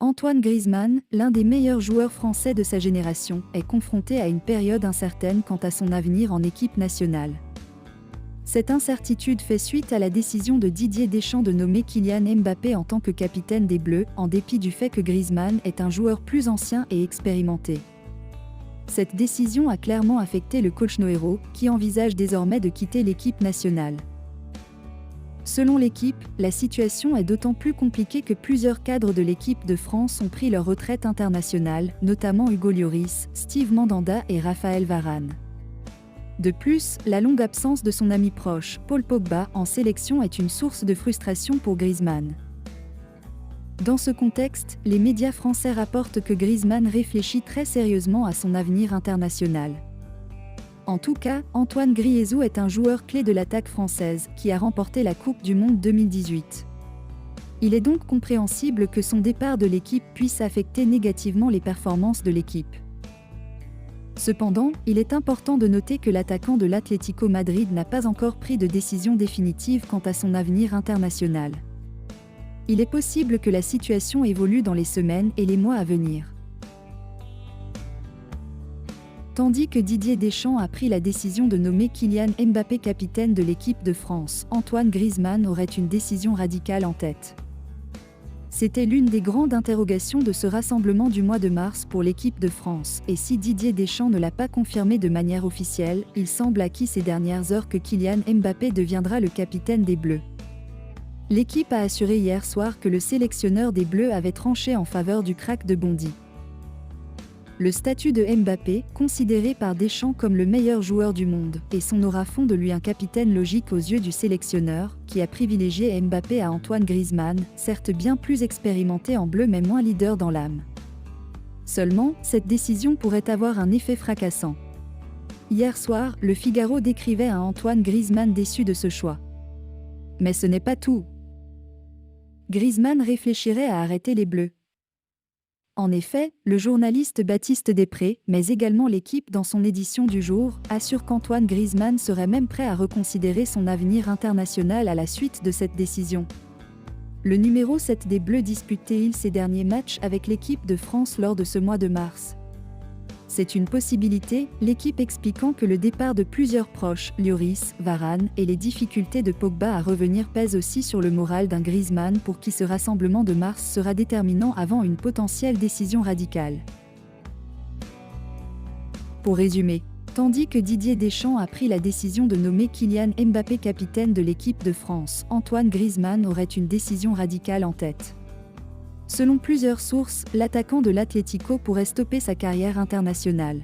Antoine Griezmann, l'un des meilleurs joueurs français de sa génération, est confronté à une période incertaine quant à son avenir en équipe nationale. Cette incertitude fait suite à la décision de Didier Deschamps de nommer Kylian Mbappé en tant que capitaine des Bleus, en dépit du fait que Griezmann est un joueur plus ancien et expérimenté. Cette décision a clairement affecté le coach Noero, qui envisage désormais de quitter l'équipe nationale. Selon l'équipe, la situation est d'autant plus compliquée que plusieurs cadres de l'équipe de France ont pris leur retraite internationale, notamment Hugo Lloris, Steve Mandanda et Raphaël Varane. De plus, la longue absence de son ami proche, Paul Pogba, en sélection est une source de frustration pour Griezmann. Dans ce contexte, les médias français rapportent que Griezmann réfléchit très sérieusement à son avenir international. En tout cas, Antoine Griezmann est un joueur clé de l'attaque française, qui a remporté la Coupe du Monde 2018. Il est donc compréhensible que son départ de l'équipe puisse affecter négativement les performances de l'équipe. Cependant, il est important de noter que l'attaquant de l'Atlético Madrid n'a pas encore pris de décision définitive quant à son avenir international. Il est possible que la situation évolue dans les semaines et les mois à venir. Tandis que Didier Deschamps a pris la décision de nommer Kylian Mbappé capitaine de l'équipe de France, Antoine Griezmann aurait une décision radicale en tête. C'était l'une des grandes interrogations de ce rassemblement du mois de mars pour l'équipe de France, et si Didier Deschamps ne l'a pas confirmé de manière officielle, il semble acquis ces dernières heures que Kylian Mbappé deviendra le capitaine des Bleus. L'équipe a assuré hier soir que le sélectionneur des Bleus avait tranché en faveur du crack de Bondy. Le statut de Mbappé, considéré par Deschamps comme le meilleur joueur du monde, et son aura font de lui un capitaine logique aux yeux du sélectionneur, qui a privilégié Mbappé à Antoine Griezmann, certes bien plus expérimenté en bleu mais moins leader dans l'âme. Seulement, cette décision pourrait avoir un effet fracassant. Hier soir, Le Figaro décrivait un Antoine Griezmann déçu de ce choix. Mais ce n'est pas tout. Griezmann réfléchirait à arrêter les Bleus. En effet, le journaliste Baptiste Després, mais également l'équipe dans son édition du jour, assure qu'Antoine Griezmann serait même prêt à reconsidérer son avenir international à la suite de cette décision. Le numéro 7 des Bleus disputait-il ses derniers matchs avec l'équipe de France lors de ce mois de mars. C'est une possibilité, l'équipe expliquant que le départ de plusieurs proches, Lloris, Varane, et les difficultés de Pogba à revenir pèsent aussi sur le moral d'un Griezmann pour qui ce rassemblement de mars sera déterminant avant une potentielle décision radicale. Pour résumer, tandis que Didier Deschamps a pris la décision de nommer Kylian Mbappé capitaine de l'équipe de France, Antoine Griezmann aurait une décision radicale en tête. Selon plusieurs sources, l'attaquant de l'Atlético pourrait stopper sa carrière internationale.